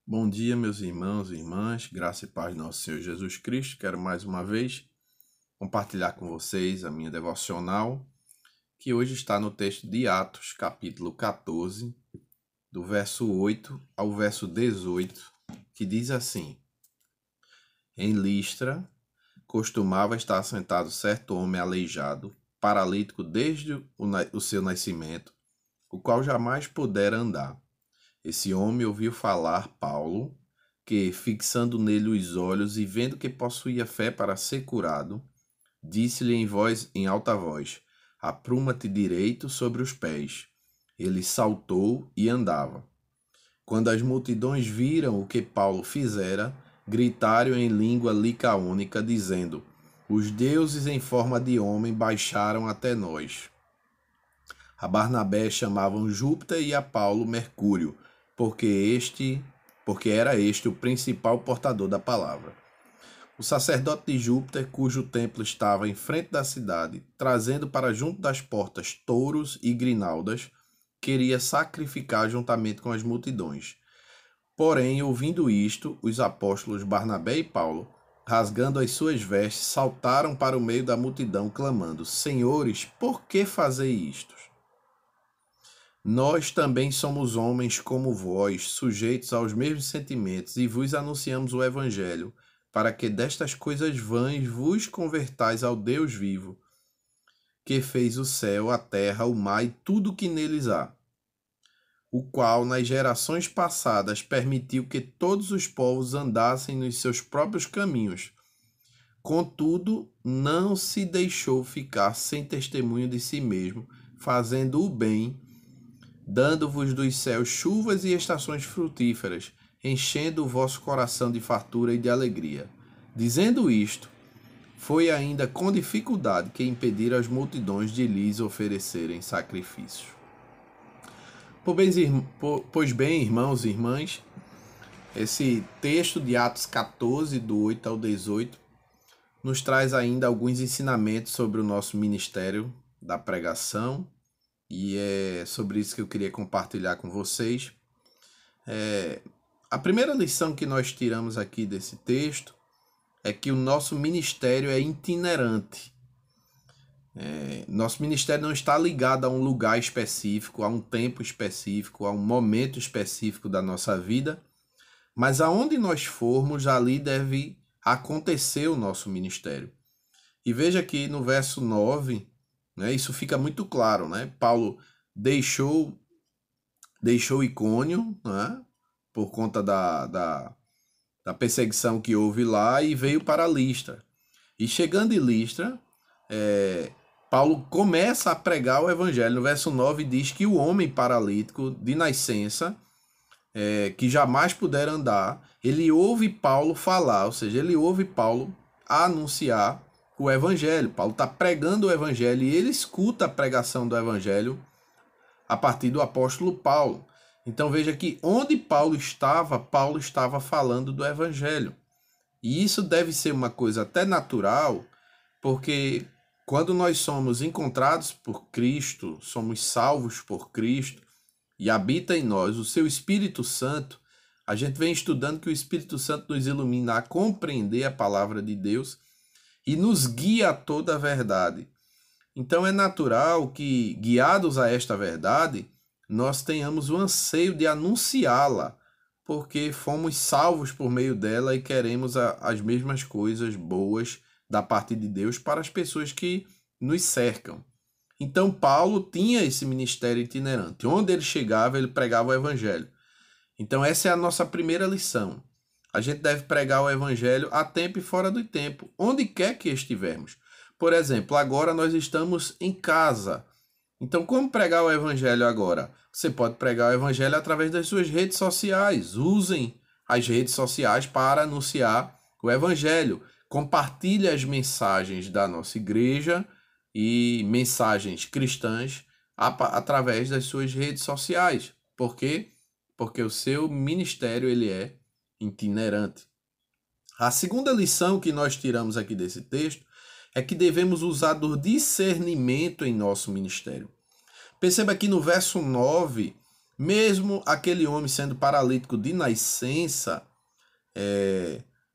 Bom dia, meus irmãos e irmãs, graça e paz do nosso Senhor Jesus Cristo. Quero mais uma vez compartilhar com vocês a minha devocional, que hoje está no texto de Atos, capítulo 14, do verso 8 ao verso 18, que diz assim: Em Listra costumava estar sentado certo homem aleijado, paralítico desde o seu nascimento, o qual jamais pudera andar. Esse homem ouviu falar Paulo, que, fixando nele os olhos e vendo que possuía fé para ser curado, disse-lhe em alta voz: Apruma-te direito sobre os pés. Ele saltou e andava. Quando as multidões viram o que Paulo fizera, gritaram em língua licaônica, dizendo: Os deuses em forma de homem baixaram até nós. A Barnabé chamavam Júpiter e a Paulo Mercúrio, porque era este o principal portador da palavra. O sacerdote de Júpiter, cujo templo estava em frente da cidade, trazendo para junto das portas touros e grinaldas, queria sacrificar juntamente com as multidões. Porém, ouvindo isto, os apóstolos Barnabé e Paulo, rasgando as suas vestes, saltaram para o meio da multidão, clamando: Senhores, por que fazei isto? Nós também somos homens como vós, sujeitos aos mesmos sentimentos, e vos anunciamos o Evangelho, para que destas coisas vãs vos convertais ao Deus vivo, que fez o céu, a terra, o mar e tudo o que neles há, o qual nas gerações passadas permitiu que todos os povos andassem nos seus próprios caminhos. Contudo, não se deixou ficar sem testemunho de si mesmo, fazendo o bem, dando-vos dos céus chuvas e estações frutíferas, enchendo o vosso coração de fartura e de alegria. Dizendo isto, foi ainda com dificuldade que impediram as multidões de lhes oferecerem sacrifícios. Pois bem, irmãos e irmãs, esse texto de Atos 14, do 8 ao 18, nos traz ainda alguns ensinamentos sobre o nosso ministério da pregação, e é sobre isso que eu queria compartilhar com vocês. A primeira lição que nós tiramos aqui desse texto é que o nosso ministério é itinerante. Nosso ministério não está ligado a um lugar específico, a um tempo específico, a um momento específico da nossa vida, mas aonde nós formos, ali deve acontecer o nosso ministério. E veja que no verso 9, isso fica muito claro, né? Paulo deixou Icônio, né? Por conta da perseguição que houve lá, e veio para Listra. E chegando em Listra, Paulo começa a pregar o evangelho. No verso 9 diz que o homem paralítico de nascença, que jamais pudera andar, ele ouve Paulo falar, ou seja, ele ouve Paulo anunciar o evangelho. Paulo está pregando o evangelho e ele escuta a pregação do evangelho a partir do apóstolo Paulo. Então veja que onde Paulo estava falando do evangelho. E isso deve ser uma coisa até natural, porque quando nós somos encontrados por Cristo, somos salvos por Cristo, e habita em nós o seu Espírito Santo, a gente vem estudando que o Espírito Santo nos ilumina a compreender a palavra de Deus e nos guia a toda a verdade. Então é natural que, guiados a esta verdade, nós tenhamos o anseio de anunciá-la, porque fomos salvos por meio dela e queremos as mesmas coisas boas da parte de Deus para as pessoas que nos cercam. Então Paulo tinha esse ministério itinerante. Onde ele chegava, ele pregava o evangelho. Então essa é a nossa primeira lição. A gente deve pregar o evangelho a tempo e fora do tempo, onde quer que estivermos. Por exemplo, agora nós estamos em casa. Então, como pregar o evangelho agora? Você pode pregar o evangelho através das suas redes sociais. Usem as redes sociais para anunciar o evangelho. Compartilhe as mensagens da nossa igreja e mensagens cristãs através das suas redes sociais. Por quê? Porque o seu ministério ele é itinerante. A segunda lição que nós tiramos aqui desse texto é que devemos usar do discernimento em nosso ministério. Perceba que no verso 9, mesmo aquele homem sendo paralítico de nascença,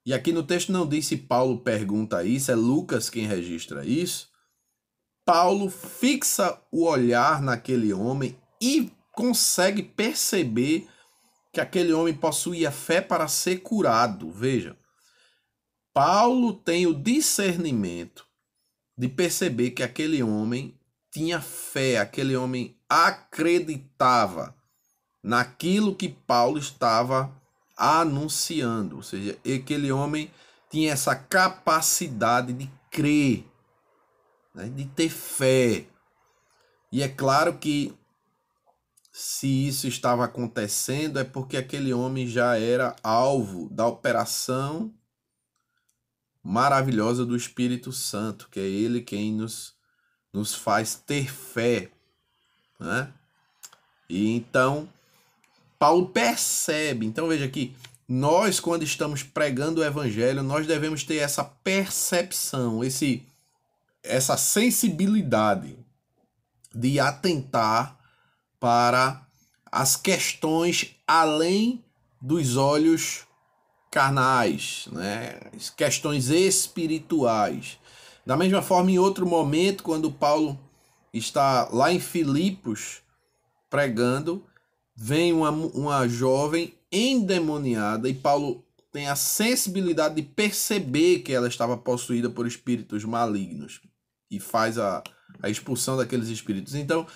e aqui no texto não diz se Paulo pergunta isso, é Lucas quem registra isso. Paulo fixa o olhar naquele homem e consegue perceber que aquele homem possuía fé para ser curado. Veja, Paulo tem o discernimento de perceber que aquele homem tinha fé, aquele homem acreditava naquilo que Paulo estava anunciando. Ou seja, aquele homem tinha essa capacidade de crer, né, de ter fé. E é claro que se isso estava acontecendo é porque aquele homem já era alvo da operação maravilhosa do Espírito Santo, que é ele quem nos faz ter fé, né? E então Paulo percebe. Então veja aqui, nós quando estamos pregando o evangelho, nós devemos ter essa percepção, essa sensibilidade de atentar para as questões além dos olhos carnais, né? Questões espirituais. Da mesma forma, em outro momento, quando Paulo está lá em Filipos pregando, vem uma jovem endemoniada e Paulo tem a sensibilidade de perceber que ela estava possuída por espíritos malignos e faz a expulsão daqueles espíritos. Então,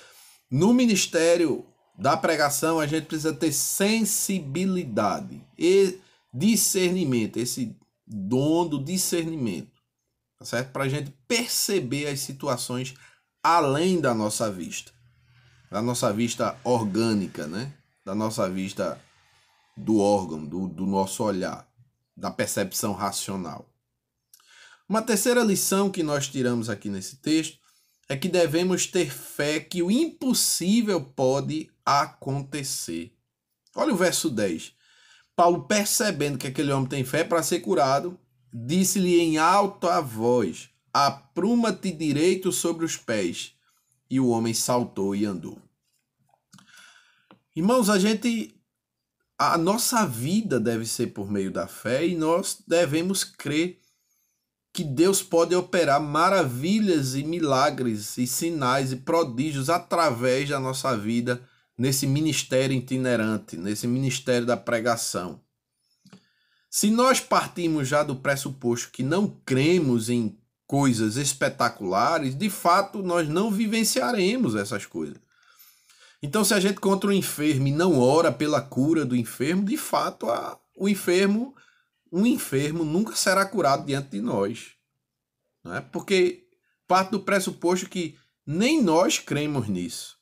no ministério da pregação, a gente precisa ter sensibilidade e discernimento, esse dom do discernimento, tá certo? Para a gente perceber as situações além da nossa vista orgânica, né? Da nossa vista do órgão, do nosso olhar, da percepção racional. Uma terceira lição que nós tiramos aqui nesse texto é que devemos ter fé que o impossível pode acontecer. Olha o verso 10. Paulo, percebendo que aquele homem tem fé para ser curado, disse-lhe em alta voz: apruma-te direito sobre os pés. E o homem saltou e andou. Irmãos, a nossa vida deve ser por meio da fé e nós devemos crer que Deus pode operar maravilhas e milagres e sinais e prodígios através da nossa vida nesse ministério itinerante, nesse ministério da pregação. Se nós partimos já do pressuposto que não cremos em coisas espetaculares, de fato nós não vivenciaremos essas coisas. Então, se a gente encontra um enfermo e não ora pela cura do enfermo, de fato um enfermo nunca será curado diante de nós. Não é? Porque parte do pressuposto que nem nós cremos nisso.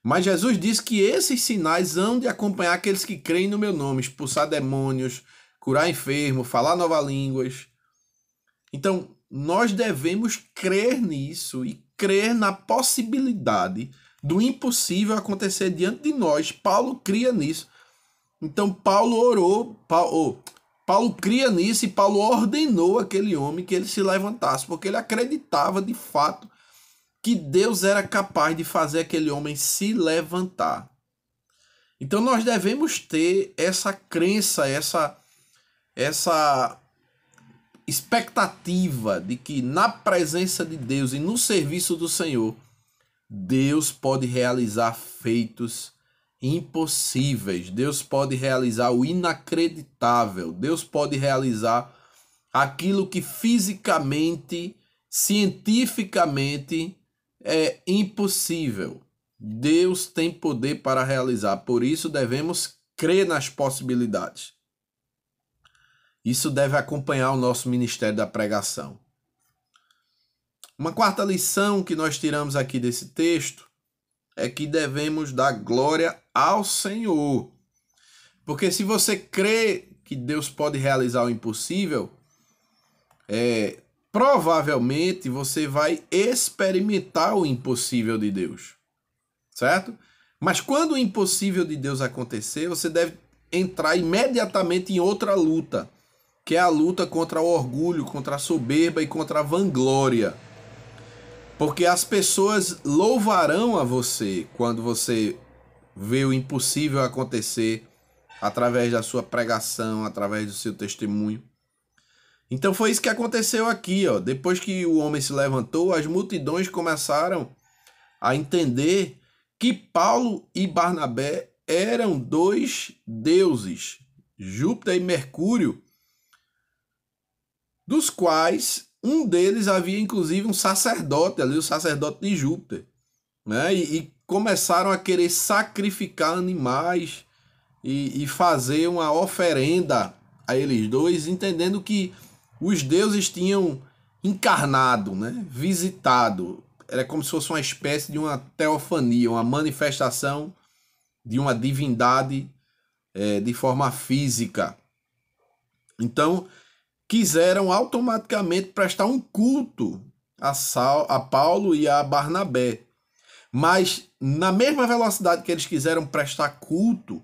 Mas Jesus disse que esses sinais hão de acompanhar aqueles que creem no meu nome, expulsar demônios, curar enfermo, falar novas línguas. Então, nós devemos crer nisso e crer na possibilidade do impossível acontecer diante de nós. Paulo cria nisso. Então, Paulo orou, Paulo cria nisso e Paulo ordenou aquele homem que ele se levantasse, porque ele acreditava de fato que Deus era capaz de fazer aquele homem se levantar. Então nós devemos ter essa crença, essa expectativa de que na presença de Deus e no serviço do Senhor, Deus pode realizar feitos impossíveis. Deus pode realizar o inacreditável. Deus pode realizar aquilo que fisicamente, cientificamente é impossível. Deus tem poder para realizar. Por isso devemos crer nas possibilidades. Isso deve acompanhar o nosso ministério da pregação. Uma quarta lição que nós tiramos aqui desse texto é que devemos dar glória ao Senhor. Porque se você crê que Deus pode realizar o impossível, provavelmente você vai experimentar o impossível de Deus. Certo? Mas quando o impossível de Deus acontecer, você deve entrar imediatamente em outra luta, que é a luta contra o orgulho, contra a soberba e contra a vanglória. Porque as pessoas louvarão a você quando você ver o impossível acontecer através da sua pregação, através do seu testemunho. Então foi isso que aconteceu aqui, ó. Depois que o homem se levantou, as multidões começaram a entender que Paulo e Barnabé eram dois deuses, Júpiter e Mercúrio, dos quais um deles havia inclusive um sacerdote ali, o sacerdote de Júpiter, né? E começaram a querer sacrificar animais e fazer uma oferenda a eles dois, entendendo que os deuses tinham encarnado, né? Visitado. Era como se fosse uma espécie de uma teofania, uma manifestação de uma divindade de forma física. Então, quiseram automaticamente prestar um culto a Paulo e a Barnabé. Mas, na mesma velocidade que eles quiseram prestar culto,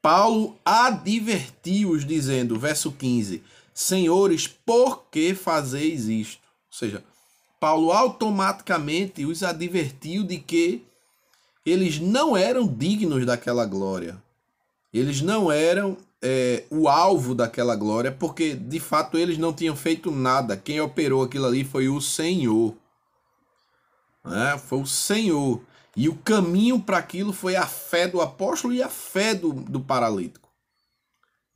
Paulo advertiu-os, dizendo, verso 15, senhores, por que fazeis isto? Ou seja, Paulo automaticamente os advertiu de que eles não eram dignos daquela glória. Eles não eram o alvo daquela glória, porque de fato eles não tinham feito nada. Quem operou aquilo ali foi o Senhor. Foi o Senhor. E o caminho para aquilo foi a fé do apóstolo e a fé do paralítico.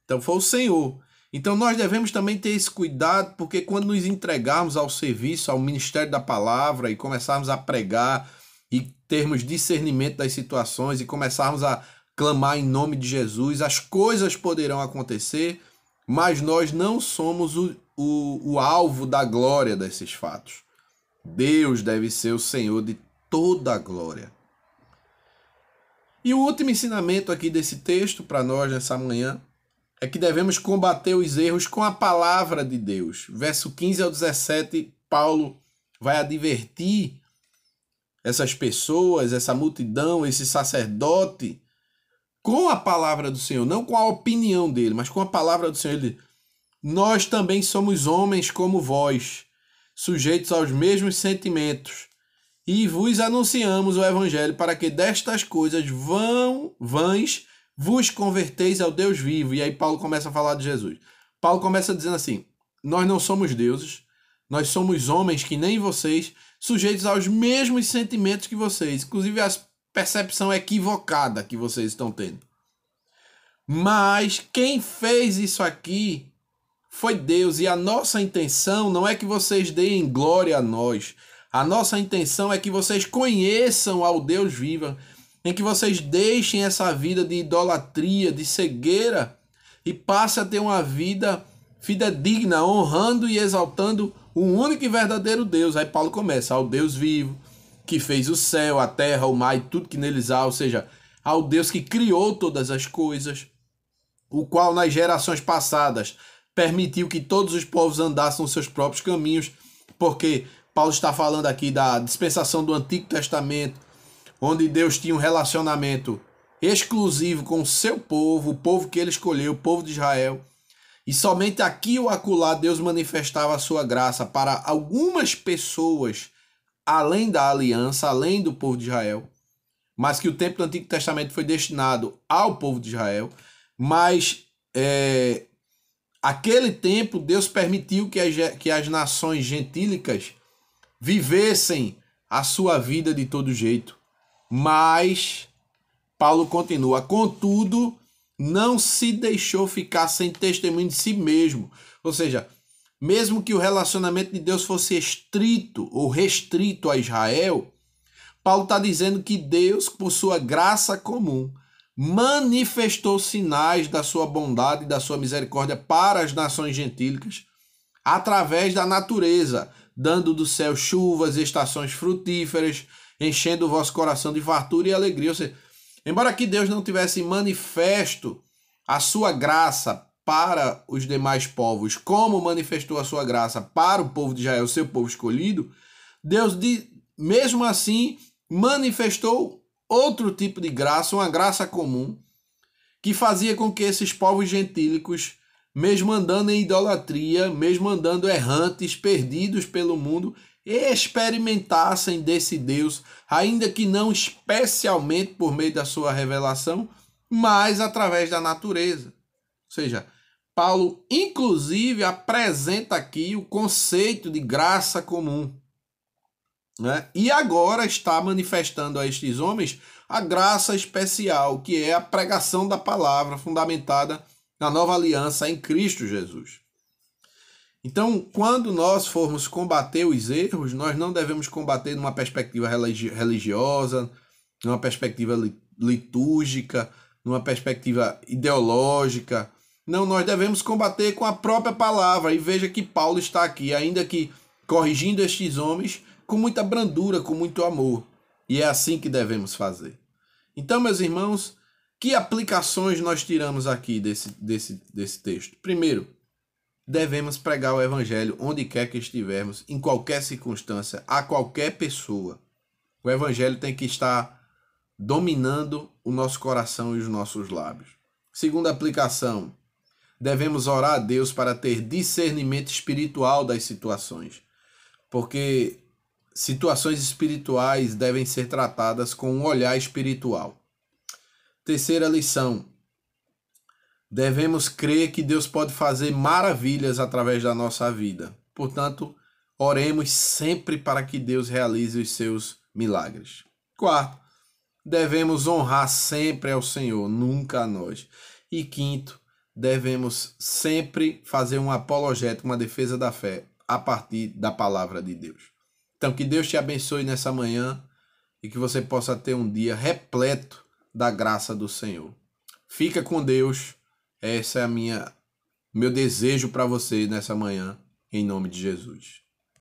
Então foi o Senhor. Então nós devemos também ter esse cuidado, porque quando nos entregarmos ao serviço, ao ministério da palavra e começarmos a pregar e termos discernimento das situações e começarmos a clamar em nome de Jesus, as coisas poderão acontecer, mas nós não somos o alvo da glória desses fatos. Deus deve ser o Senhor de toda a glória. E o último ensinamento aqui desse texto para nós nessa manhã é que devemos combater os erros com a palavra de Deus. Verso 15 ao 17, Paulo vai advertir essas pessoas, essa multidão, esse sacerdote, com a palavra do Senhor, não com a opinião dele, mas com a palavra do Senhor. Ele diz, nós também somos homens como vós, sujeitos aos mesmos sentimentos, e vos anunciamos o evangelho para que destas coisas vãs vos converteis ao Deus vivo. E aí Paulo começa a falar de Jesus. Paulo começa dizendo assim, nós não somos deuses, nós somos homens que nem vocês, sujeitos aos mesmos sentimentos que vocês, inclusive a percepção equivocada que vocês estão tendo. Mas quem fez isso aqui foi Deus, e a nossa intenção não é que vocês deem glória a nós. A nossa intenção é que vocês conheçam ao Deus vivo, em que vocês deixem essa vida de idolatria, de cegueira, e passem a ter uma vida fidedigna, honrando e exaltando o único e verdadeiro Deus. Aí Paulo começa, ao Deus vivo, que fez o céu, a terra, o mar e tudo que neles há, ou seja, ao Deus que criou todas as coisas, o qual nas gerações passadas permitiu que todos os povos andassem nos seus próprios caminhos, porque Paulo está falando aqui da dispensação do Antigo Testamento, onde Deus tinha um relacionamento exclusivo com o seu povo, o povo que ele escolheu, o povo de Israel, e somente aqui ou acolá Deus manifestava a sua graça para algumas pessoas, além da aliança, além do povo de Israel, mas que o tempo do Antigo Testamento foi destinado ao povo de Israel, mas aquele tempo Deus permitiu que as nações gentílicas vivessem a sua vida de todo jeito. Mas Paulo continua, contudo, não se deixou ficar sem testemunho de si mesmo. Ou seja, mesmo que o relacionamento de Deus fosse estrito ou restrito a Israel, Paulo está dizendo que Deus, por sua graça comum, manifestou sinais da sua bondade e da sua misericórdia para as nações gentílicas através da natureza, dando do céu chuvas e estações frutíferas, enchendo o vosso coração de fartura e alegria. Ou seja, embora aqui Deus não tivesse manifesto a sua graça para os demais povos, como manifestou a sua graça para o povo de Israel, seu povo escolhido, Deus, mesmo assim, manifestou outro tipo de graça, uma graça comum, que fazia com que esses povos gentílicos, mesmo andando em idolatria, mesmo andando errantes, perdidos pelo mundo, experimentassem desse Deus, ainda que não especialmente por meio da sua revelação, mas através da natureza. Ou seja, Paulo, inclusive, apresenta aqui o conceito de graça comum, né? E agora está manifestando a estes homens a graça especial, que é a pregação da palavra fundamentada na nova aliança em Cristo Jesus. Então, quando nós formos combater os erros, nós não devemos combater numa perspectiva religiosa, numa perspectiva litúrgica, numa perspectiva ideológica. Não, nós devemos combater com a própria palavra. E veja que Paulo está aqui, ainda que corrigindo estes homens, com muita brandura, com muito amor. E é assim que devemos fazer. Então, meus irmãos, que aplicações nós tiramos aqui desse texto? Primeiro, devemos pregar o evangelho onde quer que estivermos, em qualquer circunstância, a qualquer pessoa. O evangelho tem que estar dominando o nosso coração e os nossos lábios. Segunda aplicação, devemos orar a Deus para ter discernimento espiritual das situações, porque situações espirituais devem ser tratadas com um olhar espiritual. Terceira lição, devemos crer que Deus pode fazer maravilhas através da nossa vida. Portanto, oremos sempre para que Deus realize os seus milagres. Quarto, devemos honrar sempre ao Senhor, nunca a nós. E quinto, devemos sempre fazer uma apologética, uma defesa da fé a partir da palavra de Deus. Então, que Deus te abençoe nessa manhã e que você possa ter um dia repleto da graça do Senhor. Fica com Deus. Esse é meu desejo para você nessa manhã, em nome de Jesus.